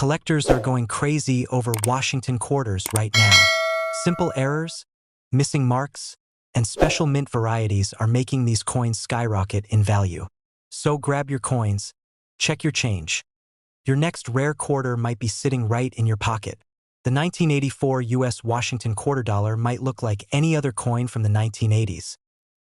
Collectors are going crazy over Washington quarters right now. Simple errors, missing marks, and special mint varieties are making these coins skyrocket in value. So grab your coins, check your change. Your next rare quarter might be sitting right in your pocket. The 1984 U.S. Washington quarter dollar might look like any other coin from the 1980s.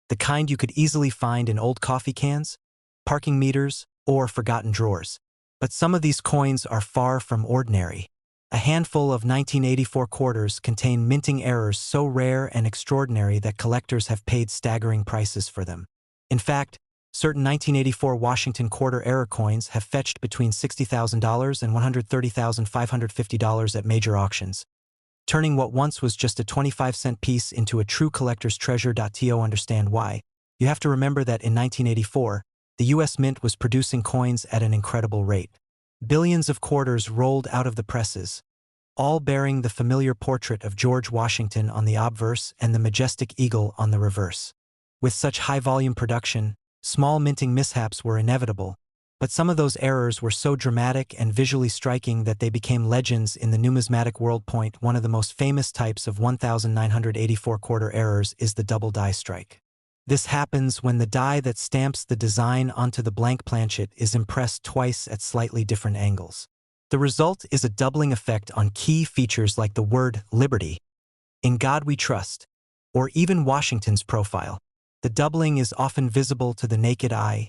The kind you could easily find in old coffee cans, parking meters, or forgotten drawers. But some of these coins are far from ordinary. A handful of 1984 quarters contain minting errors so rare and extraordinary that collectors have paid staggering prices for them. In fact, certain 1984 Washington quarter error coins have fetched between $60,000 and $130,550 at major auctions, turning what once was just a 25-cent piece into a true collector's treasure. To understand why, you have to remember that in 1984, the U.S. Mint was producing coins at an incredible rate. Billions of quarters rolled out of the presses, all bearing the familiar portrait of George Washington on the obverse and the majestic eagle on the reverse. With such high-volume production, small minting mishaps were inevitable, but some of those errors were so dramatic and visually striking that they became legends in the numismatic world. One of the most famous types of 1984 quarter errors is the double die strike. This happens when the die that stamps the design onto the blank planchet is impressed twice at slightly different angles. The result is a doubling effect on key features like the word "Liberty," "In God We Trust," or even Washington's profile. The doubling is often visible to the naked eye,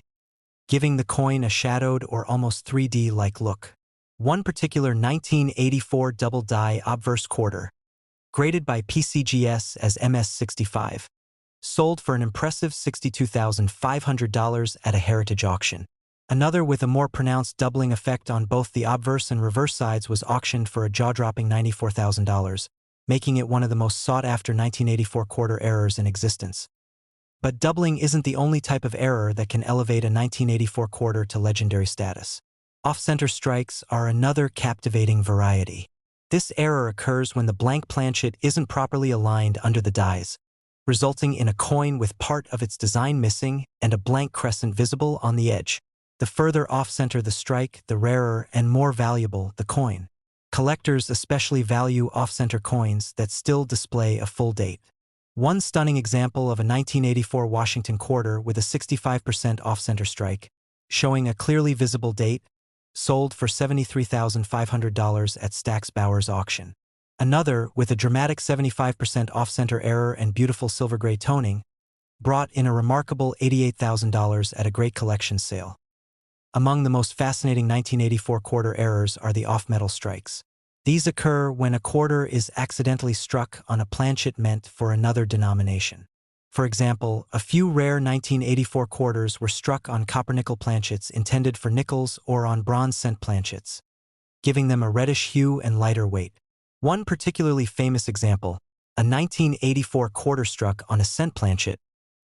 giving the coin a shadowed or almost 3D-like look. One particular 1984 double die obverse quarter, graded by PCGS as MS65, sold for an impressive $62,500 at a heritage auction. Another with a more pronounced doubling effect on both the obverse and reverse sides was auctioned for a jaw-dropping $94,000, making it one of the most sought-after 1984 quarter errors in existence. But doubling isn't the only type of error that can elevate a 1984 quarter to legendary status. Off-center strikes are another captivating variety. This error occurs when the blank planchet isn't properly aligned under the dies, resulting in a coin with part of its design missing and a blank crescent visible on the edge. The further off-center the strike, the rarer and more valuable the coin. Collectors especially value off-center coins that still display a full date. One stunning example of a 1984 Washington quarter with a 65% off-center strike, showing a clearly visible date, sold for $73,500 at Stack's Bowers auction. Another, with a dramatic 75% off-center error and beautiful silver-gray toning, brought in a remarkable $88,000 at a great collection sale. Among the most fascinating 1984 quarter errors are the off-metal strikes. These occur when a quarter is accidentally struck on a planchet meant for another denomination. For example, a few rare 1984 quarters were struck on copper-nickel planchets intended for nickels or on bronze cent planchets, giving them a reddish hue and lighter weight. One particularly famous example, a 1984 quarter struck on a cent planchet,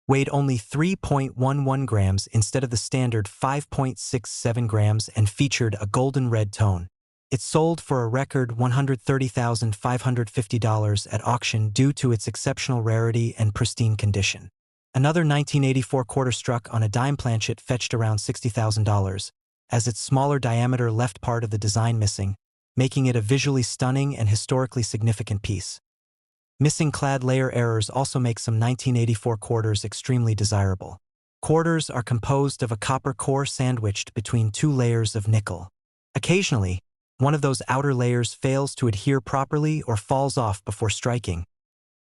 weighed only 3.11 grams instead of the standard 5.67 grams and featured a golden red tone. It sold for a record $130,550 at auction due to its exceptional rarity and pristine condition. Another 1984 quarter struck on a dime planchet fetched around $60,000, as its smaller diameter left part of the design missing, making it a visually stunning and historically significant piece. Missing clad layer errors also make some 1984 quarters extremely desirable. Quarters are composed of a copper core sandwiched between two layers of nickel. Occasionally, one of those outer layers fails to adhere properly or falls off before striking,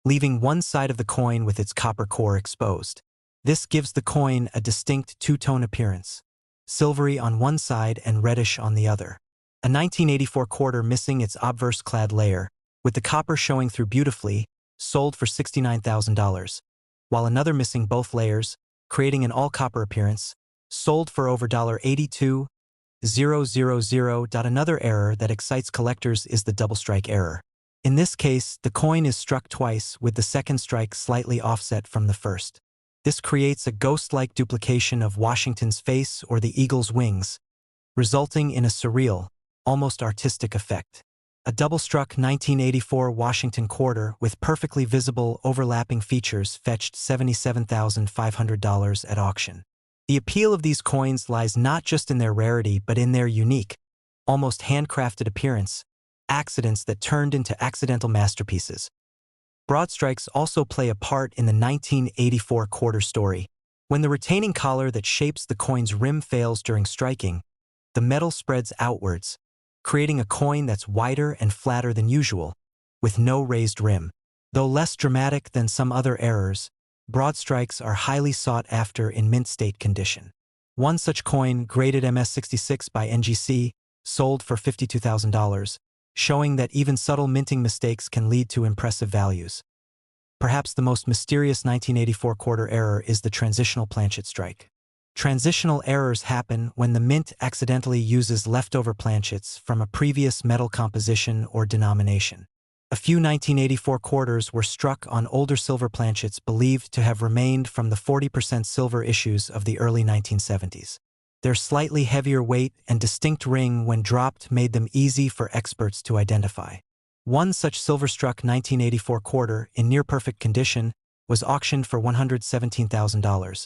leaving one side of the coin with its copper core exposed. This gives the coin a distinct two-tone appearance, silvery on one side and reddish on the other. A 1984 quarter missing its obverse clad layer, with the copper showing through beautifully, sold for $69,000, while another missing both layers, creating an all-copper appearance, sold for over $82,000. Another error that excites collectors is the double strike error. In this case, the coin is struck twice with the second strike slightly offset from the first. This creates a ghost-like duplication of Washington's face or the eagle's wings, resulting in a surreal, almost artistic effect. A double-struck 1984 Washington quarter with perfectly visible overlapping features fetched $77,500 at auction. The appeal of these coins lies not just in their rarity but in their unique, almost handcrafted appearance, accidents that turned into accidental masterpieces. Broad strikes also play a part in the 1984 quarter story. When the retaining collar that shapes the coin's rim fails during striking, the metal spreads outwards, creating a coin that's wider and flatter than usual, with no raised rim. Though less dramatic than some other errors, broad strikes are highly sought after in mint state condition. One such coin, graded MS66 by NGC, sold for $52,000, showing that even subtle minting mistakes can lead to impressive values. Perhaps the most mysterious 1984 quarter error is the transitional planchet strike. Transitional errors happen when the mint accidentally uses leftover planchets from a previous metal composition or denomination. A few 1984 quarters were struck on older silver planchets believed to have remained from the 40% silver issues of the early 1970s. Their slightly heavier weight and distinct ring when dropped made them easy for experts to identify. One such silver-struck 1984 quarter in near-perfect condition was auctioned for $117,000,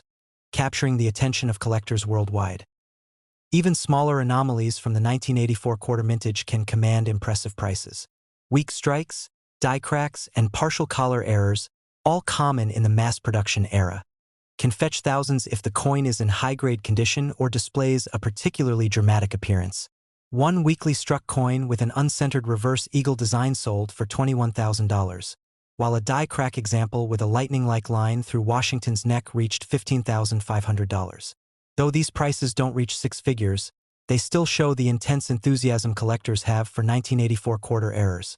capturing the attention of collectors worldwide. Even smaller anomalies from the 1984 quarter mintage can command impressive prices. Weak strikes, die cracks, and partial collar errors, all common in the mass production era, can fetch thousands if the coin is in high-grade condition or displays a particularly dramatic appearance. One weakly struck coin with an uncentered reverse eagle design sold for $21,000, while a die crack example with a lightning-like line through Washington's neck reached $15,500. Though these prices don't reach six figures, they still show the intense enthusiasm collectors have for 1984 quarter errors.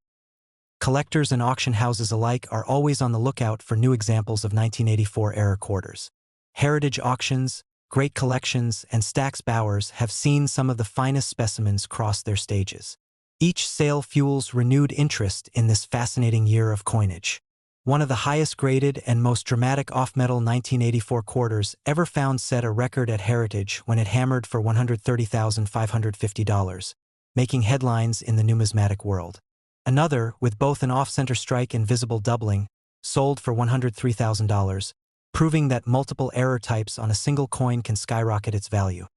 Collectors and auction houses alike are always on the lookout for new examples of 1984 error quarters. Heritage auctions, great collections, and Stack's Bowers have seen some of the finest specimens cross their stages. Each sale fuels renewed interest in this fascinating year of coinage. One of the highest graded and most dramatic off-metal 1984 quarters ever found set a record at Heritage when it hammered for $130,550, making headlines in the numismatic world. Another, with both an off-center strike and visible doubling, sold for $103,000, proving that multiple error types on a single coin can skyrocket its value.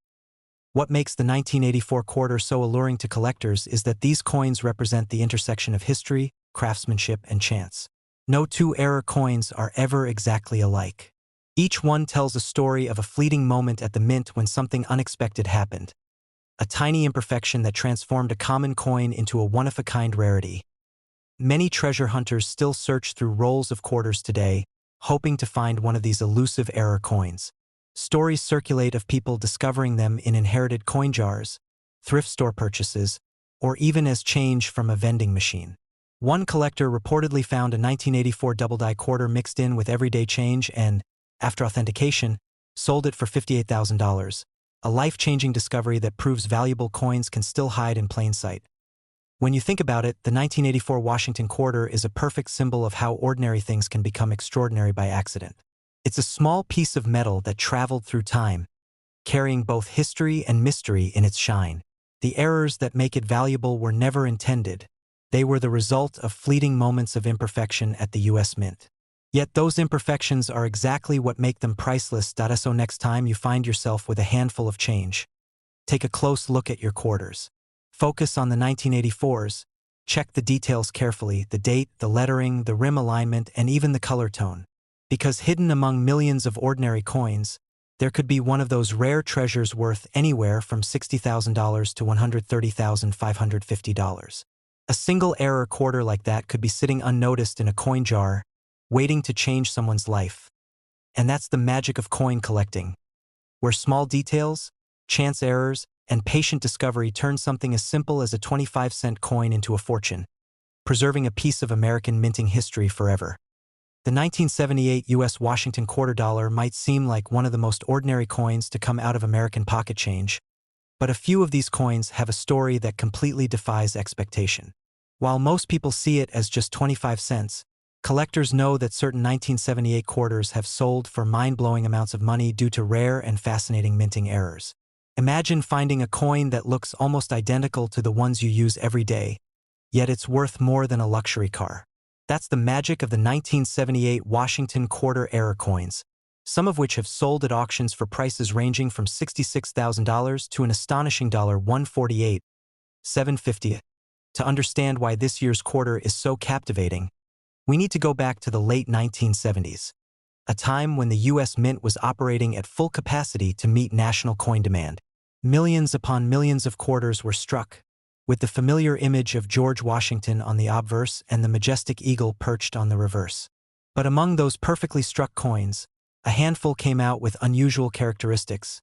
What makes the 1984 quarter so alluring to collectors is that these coins represent the intersection of history, craftsmanship, and chance. No two error coins are ever exactly alike. Each one tells a story of a fleeting moment at the mint when something unexpected happened. A tiny imperfection that transformed a common coin into a one-of-a-kind rarity. Many treasure hunters still search through rolls of quarters today, hoping to find one of these elusive error coins. Stories circulate of people discovering them in inherited coin jars, thrift store purchases, or even as change from a vending machine. One collector reportedly found a 1984 double-die quarter mixed in with everyday change and, after authentication, sold it for $58,000, a life-changing discovery that proves valuable coins can still hide in plain sight. When you think about it, the 1984 Washington quarter is a perfect symbol of how ordinary things can become extraordinary by accident. It's a small piece of metal that traveled through time, carrying both history and mystery in its shine. The errors that make it valuable were never intended. They were the result of fleeting moments of imperfection at the U.S. Mint. Yet those imperfections are exactly what make them priceless. So next time you find yourself with a handful of change, take a close look at your quarters. Focus on the 1984s. Check the details carefully, the date, the lettering, the rim alignment, and even the color tone. Because hidden among millions of ordinary coins, there could be one of those rare treasures worth anywhere from $60,000 to $130,550. A single error quarter like that could be sitting unnoticed in a coin jar, waiting to change someone's life. And that's the magic of coin collecting, where small details, chance errors, and patient discovery turn something as simple as a 25-cent coin into a fortune, preserving a piece of American minting history forever. The 1978 U.S. Washington quarter dollar might seem like one of the most ordinary coins to come out of American pocket change, but a few of these coins have a story that completely defies expectation. While most people see it as just 25 cents, collectors know that certain 1978 quarters have sold for mind-blowing amounts of money due to rare and fascinating minting errors. Imagine finding a coin that looks almost identical to the ones you use every day, yet it's worth more than a luxury car. That's the magic of the 1978 Washington quarter error coins, some of which have sold at auctions for prices ranging from $66,000 to an astonishing $148,000. 750. To understand why this year's quarter is so captivating, we need to go back to the late 1970s, a time when the U.S. Mint was operating at full capacity to meet national coin demand. Millions upon millions of quarters were struck, with the familiar image of George Washington on the obverse and the majestic eagle perched on the reverse. But among those perfectly struck coins, a handful came out with unusual characteristics,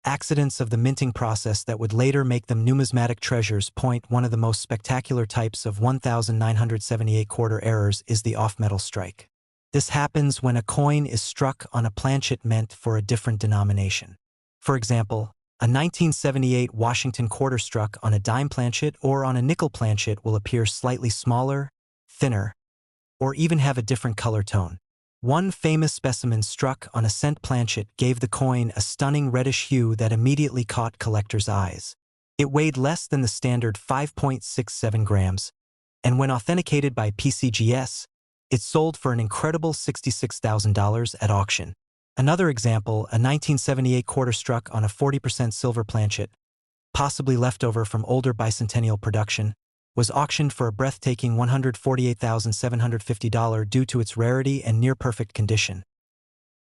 accidents of the minting process that would later make them numismatic treasures. One of the most spectacular types of 1978 quarter errors is the off-metal strike. This happens when a coin is struck on a planchet meant for a different denomination. For example, a 1978 Washington quarter struck on a dime planchet or on a nickel planchet will appear slightly smaller, thinner, or even have a different color tone. One famous specimen struck on a cent planchet gave the coin a stunning reddish hue that immediately caught collectors' eyes. It weighed less than the standard 5.67 grams, and when authenticated by PCGS, it sold for an incredible $66,000 at auction. Another example, a 1978 quarter struck on a 40% silver planchet, possibly leftover from older bicentennial production, was auctioned for a breathtaking $148,750 due to its rarity and near-perfect condition.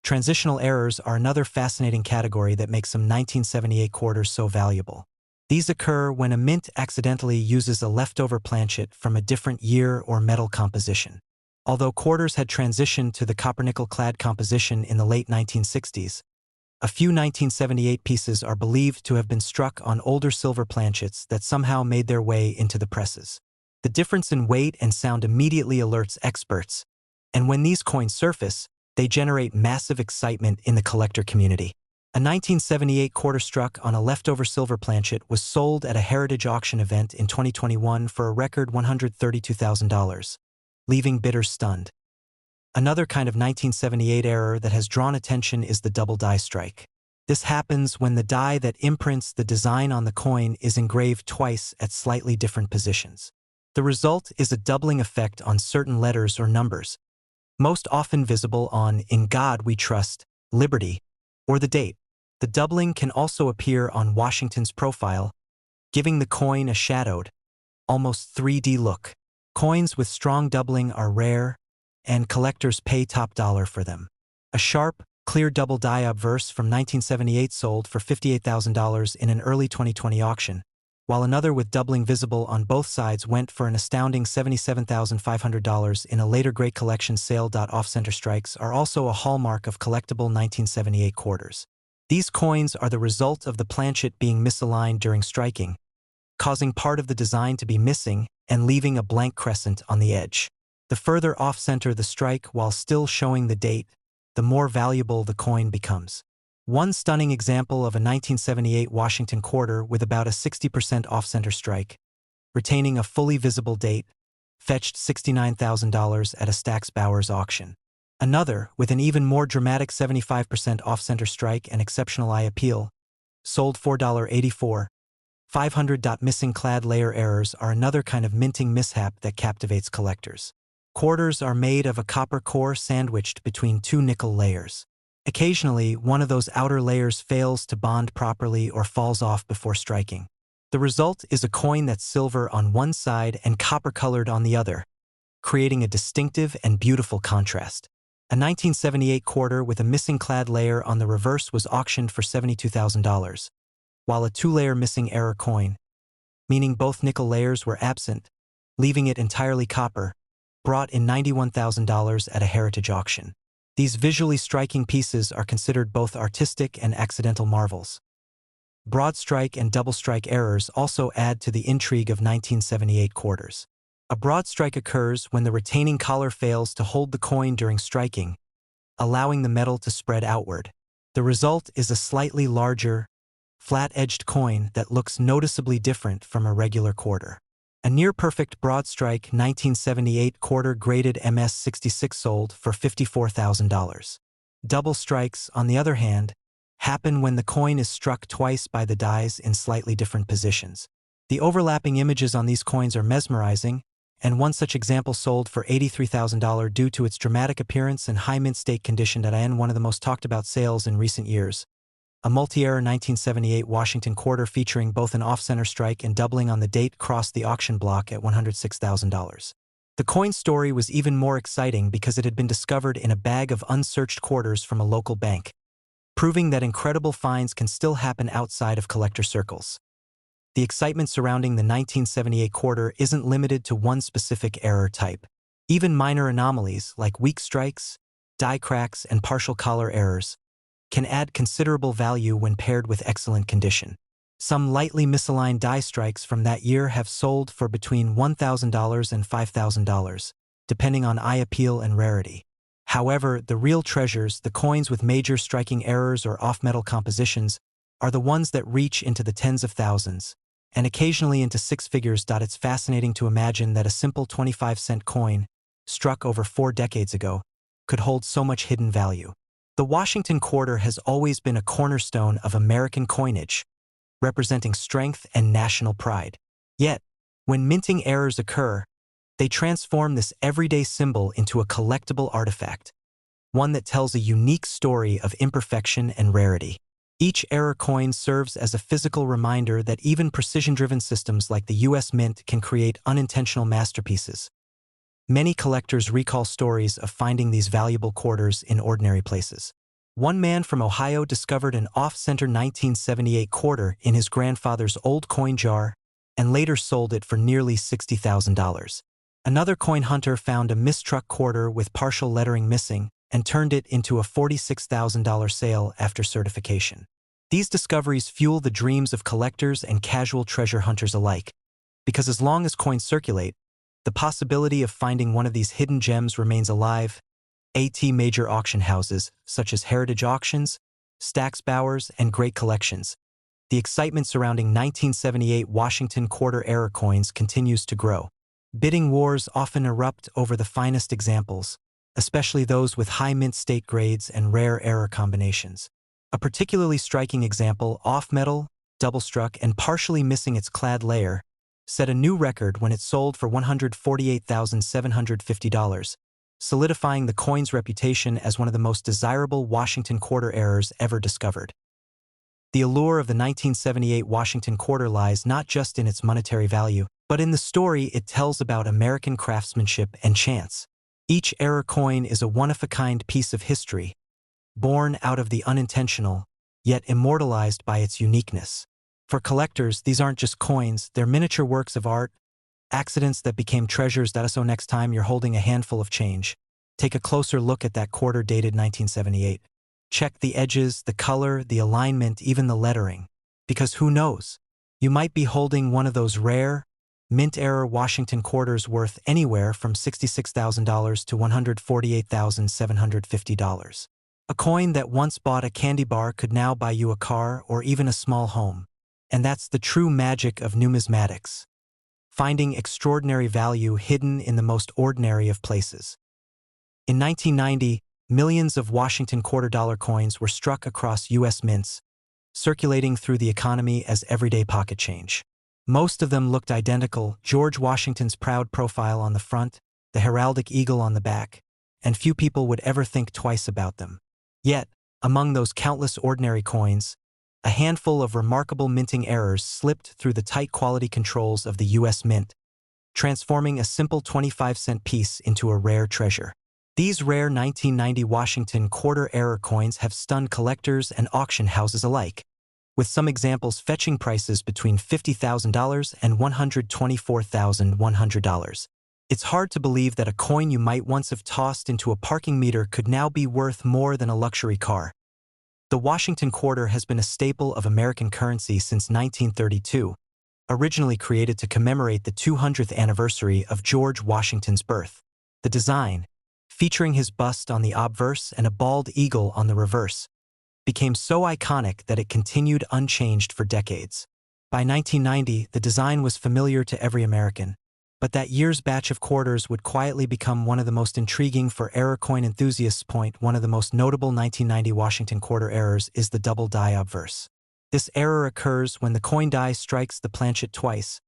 Transitional errors are another fascinating category that makes some 1978 quarters so valuable. These occur when a mint accidentally uses a leftover planchet from a different year or metal composition. Although quarters had transitioned to the copper-nickel-clad composition in the late 1960s, a few 1978 pieces are believed to have been struck on older silver planchets that somehow made their way into the presses. The difference in weight and sound immediately alerts experts, and when these coins surface, they generate massive excitement in the collector community. A 1978 quarter struck on a leftover silver planchet was sold at a heritage auction event in 2021 for a record $132,000, leaving bidders stunned. Another kind of 1978 error that has drawn attention is the double die strike. This happens when the die that imprints the design on the coin is engraved twice at slightly different positions. The result is a doubling effect on certain letters or numbers, most often visible on "In God We Trust," "Liberty," or the date. The doubling can also appear on Washington's profile, giving the coin a shadowed, almost 3D look. Coins with strong doubling are rare, and collectors pay top dollar for them. A sharp, clear double die obverse from 1978 sold for $58,000 in an early 2020 auction, while another with doubling visible on both sides went for an astounding $77,500 in a later Great Collection sale. Off-center strikes are also a hallmark of collectible 1978 quarters. These coins are the result of the planchet being misaligned during striking, causing part of the design to be missing and leaving a blank crescent on the edge. The further off-center the strike while still showing the date, the more valuable the coin becomes. One stunning example of a 1978 Washington quarter with about a 60% off-center strike, retaining a fully visible date, fetched $69,000 at a Stax Bowers auction. Another, with an even more dramatic 75% off-center strike and exceptional eye appeal, sold $4.84. 500. Missing clad layer errors are another kind of minting mishap that captivates collectors. Quarters are made of a copper core sandwiched between two nickel layers. Occasionally, one of those outer layers fails to bond properly or falls off before striking. The result is a coin that's silver on one side and copper-colored on the other, creating a distinctive and beautiful contrast. A 1978 quarter with a missing clad layer on the reverse was auctioned for $72,000, while a two-layer missing error coin, meaning both nickel layers were absent, leaving it entirely copper, brought in $91,000 at a heritage auction. These visually striking pieces are considered both artistic and accidental marvels. Broad strike and double strike errors also add to the intrigue of 1978 quarters. A broad strike occurs when the retaining collar fails to hold the coin during striking, allowing the metal to spread outward. The result is a slightly larger, flat-edged coin that looks noticeably different from a regular quarter. A near-perfect broad strike 1978 quarter graded MS-66 sold for $54,000. Double strikes, on the other hand, happen when the coin is struck twice by the dies in slightly different positions. The overlapping images on these coins are mesmerizing, and one such example sold for $83,000 due to its dramatic appearance and high mint state condition. One of the most talked about sales in recent years. A multi-era 1978 Washington quarter featuring both an off-center strike and doubling on the date crossed the auction block at $106,000. The coin story was even more exciting because it had been discovered in a bag of unsearched quarters from a local bank, proving that incredible finds can still happen outside of collector circles. The excitement surrounding the 1978 quarter isn't limited to one specific error type. Even minor anomalies like weak strikes, die cracks, and partial collar errors can add considerable value when paired with excellent condition. Some lightly misaligned die strikes from that year have sold for between $1,000 and $5,000, depending on eye appeal and rarity. However, the real treasures, the coins with major striking errors or off-metal compositions, are the ones that reach into the tens of thousands, and occasionally into six figures. It's fascinating to imagine that a simple 25-cent coin, struck over 4 decades ago, could hold so much hidden value. The Washington quarter has always been a cornerstone of American coinage, representing strength and national pride. Yet, when minting errors occur, they transform this everyday symbol into a collectible artifact, one that tells a unique story of imperfection and rarity. Each error coin serves as a physical reminder that even precision-driven systems like the U.S. Mint can create unintentional masterpieces. Many collectors recall stories of finding these valuable quarters in ordinary places. One man from Ohio discovered an off-center 1978 quarter in his grandfather's old coin jar and later sold it for nearly $60,000. Another coin hunter found a mistruck quarter with partial lettering missing and turned it into a $46,000 sale after certification. These discoveries fuel the dreams of collectors and casual treasure hunters alike, because as long as coins circulate, the possibility of finding one of these hidden gems remains alive. Major auction houses, such as Heritage Auctions, Stack's Bowers, and Great Collections. The excitement surrounding 1978 Washington quarter error coins continues to grow. Bidding wars often erupt over the finest examples, especially those with high mint state grades and rare error combinations. A particularly striking example, off-metal, double-struck, and partially missing its clad layer, set a new record when it sold for $148,750, solidifying the coin's reputation as one of the most desirable Washington quarter errors ever discovered. The allure of the 1978 Washington quarter lies not just in its monetary value, but in the story it tells about American craftsmanship and chance. Each error coin is a one-of-a-kind piece of history, born out of the unintentional, yet immortalized by its uniqueness. For collectors, these aren't just coins, they're miniature works of art, accidents that became treasures. So next time you're holding a handful of change, take a closer look at that quarter dated 1978. Check the edges, the color, the alignment, even the lettering. Because who knows? You might be holding one of those rare, mint-era Washington quarters worth anywhere from $66,000 to $148,750. A coin that once bought a candy bar could now buy you a car or even a small home. And that's the true magic of numismatics, finding extraordinary value hidden in the most ordinary of places. In 1990, millions of Washington quarter-dollar coins were struck across U.S. mints, circulating through the economy as everyday pocket change. Most of them looked identical, George Washington's proud profile on the front, the heraldic eagle on the back, and few people would ever think twice about them. Yet, among those countless ordinary coins, a handful of remarkable minting errors slipped through the tight quality controls of the U.S. Mint, transforming a simple 25-cent piece into a rare treasure. These rare 1990 Washington quarter error coins have stunned collectors and auction houses alike, with some examples fetching prices between $50,000 and $124,100. It's hard to believe that a coin you might once have tossed into a parking meter could now be worth more than a luxury car. The Washington quarter has been a staple of American currency since 1932, originally created to commemorate the 200th anniversary of George Washington's birth. The design, featuring his bust on the obverse and a bald eagle on the reverse, became so iconic that it continued unchanged for decades. By 1990, the design was familiar to every American, but that year's batch of quarters would quietly become one of the most intriguing for error coin enthusiasts. One of the most notable 1990 Washington quarter errors is the double die obverse. This error occurs when the coin die strikes the planchet twice,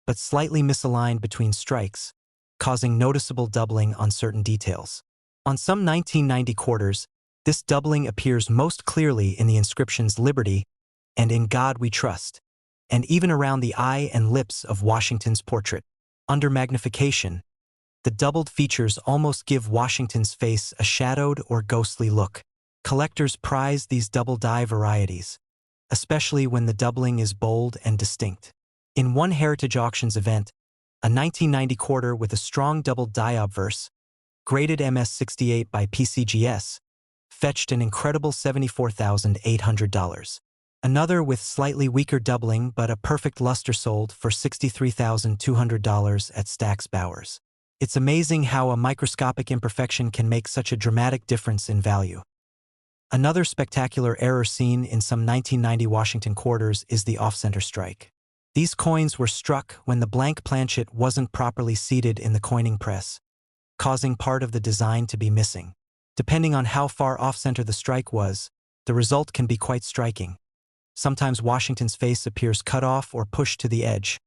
but slightly misaligned between strikes, causing noticeable doubling on certain details. On some 1990 quarters, This doubling appears most clearly in the inscriptions "Liberty" and "In God We Trust," and even around the eye and lips of Washington's portrait. Under magnification, the doubled features almost give Washington's face a shadowed or ghostly look. Collectors prize these double die varieties, especially when the doubling is bold and distinct. In one Heritage Auctions event, a 1990 quarter with a strong double die obverse, graded MS-68 by PCGS, fetched an incredible $74,800. Another with slightly weaker doubling but a perfect luster sold for $63,200 at Stack's Bowers. It's amazing how a microscopic imperfection can make such a dramatic difference in value. Another spectacular error seen in some 1990 Washington quarters is the off-center strike. These coins were struck when the blank planchet wasn't properly seated in the coining press, causing part of the design to be missing. Depending on how far off-center the strike was, the result can be quite striking. Sometimes Washington's face appears cut off or pushed to the edge,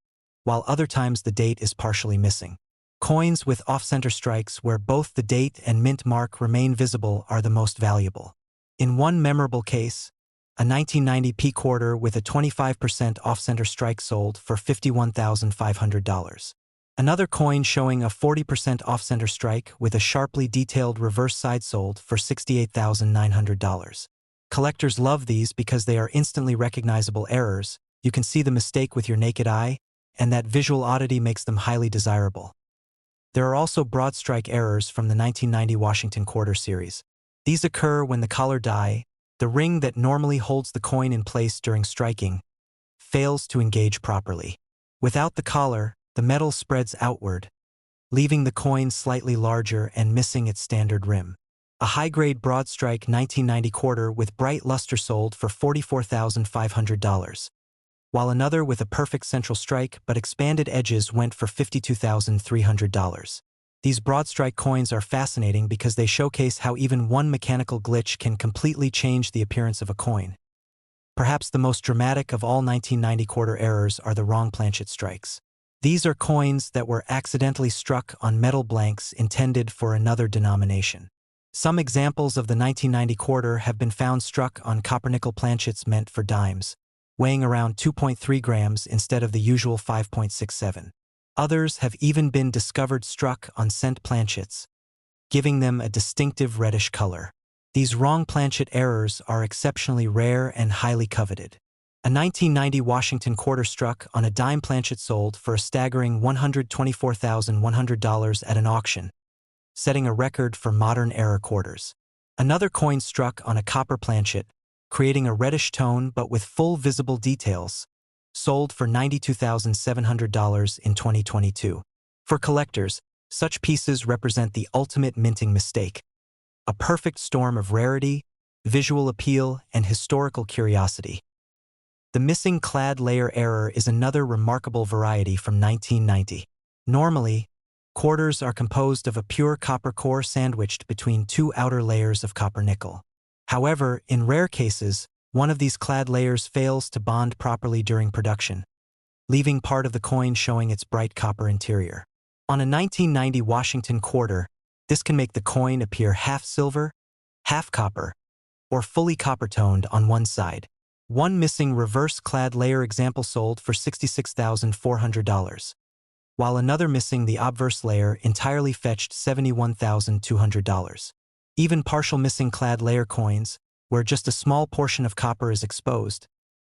while other times the date is partially missing. Coins with off-center strikes where both the date and mint mark remain visible are the most valuable. In one memorable case, a 1990 P quarter with a 25% off-center strike sold for $51,500. Another coin showing a 40% off-center strike with a sharply detailed reverse side sold for $68,900. Collectors love these because they are instantly recognizable errors. You can see the mistake with your naked eye, and that visual oddity makes them highly desirable. There are also broad strike errors from the 1990 Washington Quarter series. These occur when the collar die, the ring that normally holds the coin in place during striking, fails to engage properly. Without the collar, the metal spreads outward, leaving the coin slightly larger and missing its standard rim. A high-grade broad strike 1990 quarter with bright luster sold for $44,500, while another with a perfect central strike but expanded edges went for $52,300. These broad strike coins are fascinating because they showcase how even one mechanical glitch can completely change the appearance of a coin. Perhaps the most dramatic of all 1990 quarter errors are the wrong planchet strikes. These are coins that were accidentally struck on metal blanks intended for another denomination. Some examples of the 1990 quarter have been found struck on copper-nickel planchets meant for dimes, weighing around 2.3 grams instead of the usual 5.67. Others have even been discovered struck on cent planchets, giving them a distinctive reddish color. These wrong planchet errors are exceptionally rare and highly coveted. A 1990 Washington quarter struck on a dime planchet sold for a staggering $124,100 at an auction, setting a record for modern era quarters. Another coin struck on a copper planchet, creating a reddish tone but with full visible details, sold for $92,700 in 2022. For collectors, such pieces represent the ultimate minting mistake, a perfect storm of rarity, visual appeal, and historical curiosity. The missing clad layer error is another remarkable variety from 1990. Normally, quarters are composed of a pure copper core sandwiched between two outer layers of copper nickel. However, in rare cases, one of these clad layers fails to bond properly during production, leaving part of the coin showing its bright copper interior. On a 1990 Washington quarter, this can make the coin appear half silver, half copper, or fully copper-toned on one side. One missing reverse-clad layer example sold for $66,400, while another missing the obverse layer entirely fetched $71,200. Even partial missing clad layer coins, where just a small portion of copper is exposed,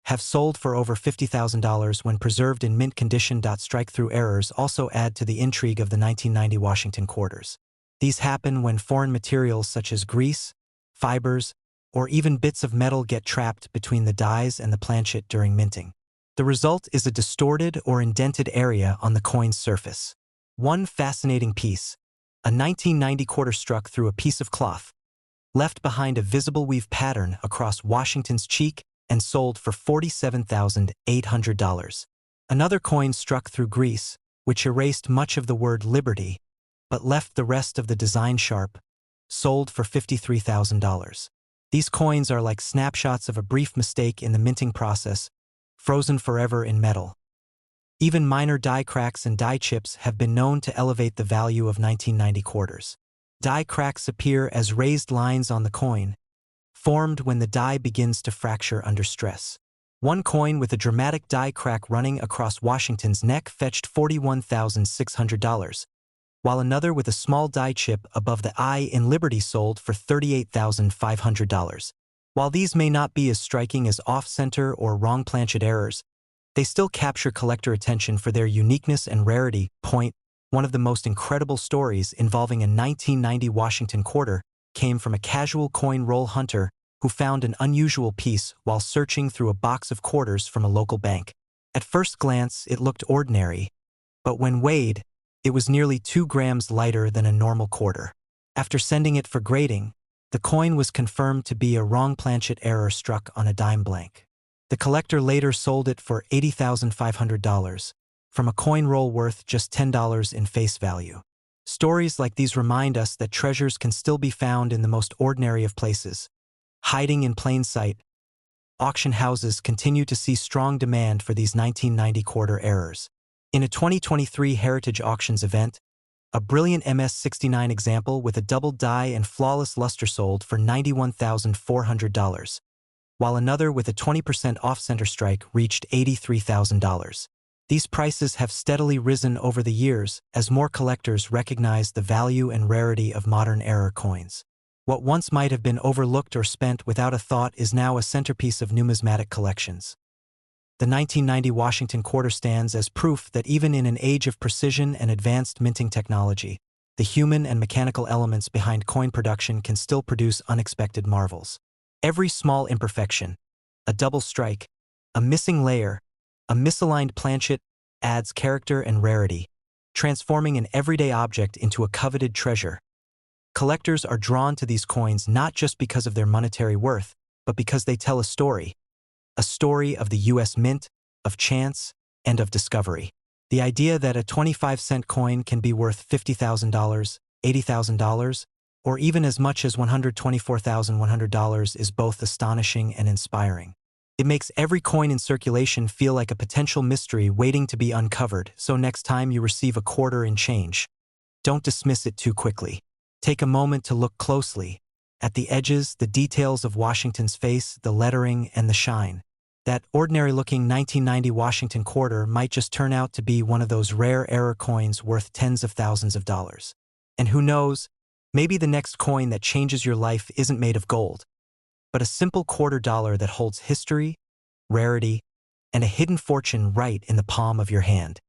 have sold for over $50,000 when preserved in mint condition. Strike-through errors also add to the intrigue of the 1990 Washington quarters. These happen when foreign materials such as grease, fibers, or even bits of metal get trapped between the dies and the planchet during minting. The result is a distorted or indented area on the coin's surface. One fascinating piece, a 1990 quarter struck through a piece of cloth, left behind a visible weave pattern across Washington's cheek and sold for $47,800. Another coin struck through grease, which erased much of the word liberty, but left the rest of the design sharp, sold for $53,000. These coins are like snapshots of a brief mistake in the minting process, frozen forever in metal. Even minor die cracks and die chips have been known to elevate the value of 1990 quarters. Die cracks appear as raised lines on the coin, formed when the die begins to fracture under stress. One coin with a dramatic die crack running across Washington's neck fetched $41,600, while another with a small die chip above the eye in Liberty sold for $38,500. While these may not be as striking as off-center or wrong planchet errors, they still capture collector attention for their uniqueness and rarity. Point: one of the most incredible stories involving a 1990 Washington quarter came from a casual coin roll hunter who found an unusual piece while searching through a box of quarters from a local bank. At first glance, it looked ordinary, but when weighed, it was nearly 2 grams lighter than a normal quarter. After sending it for grading, the coin was confirmed to be a wrong planchet error struck on a dime blank. The collector later sold it for $80,500, from a coin roll worth just $10 in face value. Stories like these remind us that treasures can still be found in the most ordinary of places, hiding in plain sight. Auction houses continue to see strong demand for these 1990 quarter errors. In a 2023 Heritage Auctions event, a brilliant MS-69 example with a double die and flawless luster sold for $91,400, while another with a 20% off-center strike reached $83,000. These prices have steadily risen over the years as more collectors recognize the value and rarity of modern error coins. What once might have been overlooked or spent without a thought is now a centerpiece of numismatic collections. The 1990 Washington quarter stands as proof that even in an age of precision and advanced minting technology, the human and mechanical elements behind coin production can still produce unexpected marvels. Every small imperfection, a double strike, a missing layer, a misaligned planchet adds character and rarity, transforming an everyday object into a coveted treasure. Collectors are drawn to these coins not just because of their monetary worth, but because they tell a story of the U.S. Mint, of chance, and of discovery. The idea that a 25-cent coin can be worth $50,000, $80,000, or even as much as $124,100 is both astonishing and inspiring. It makes every coin in circulation feel like a potential mystery waiting to be uncovered, so next time you receive a quarter in change, don't dismiss it too quickly. Take a moment to look closely at the edges, the details of Washington's face, the lettering, and the shine. That ordinary-looking 1990 Washington quarter might just turn out to be one of those rare error coins worth tens of thousands of dollars. And who knows, maybe the next coin that changes your life isn't made of gold, but a simple $quarter that holds history, rarity, and a hidden fortune right in the palm of your hand.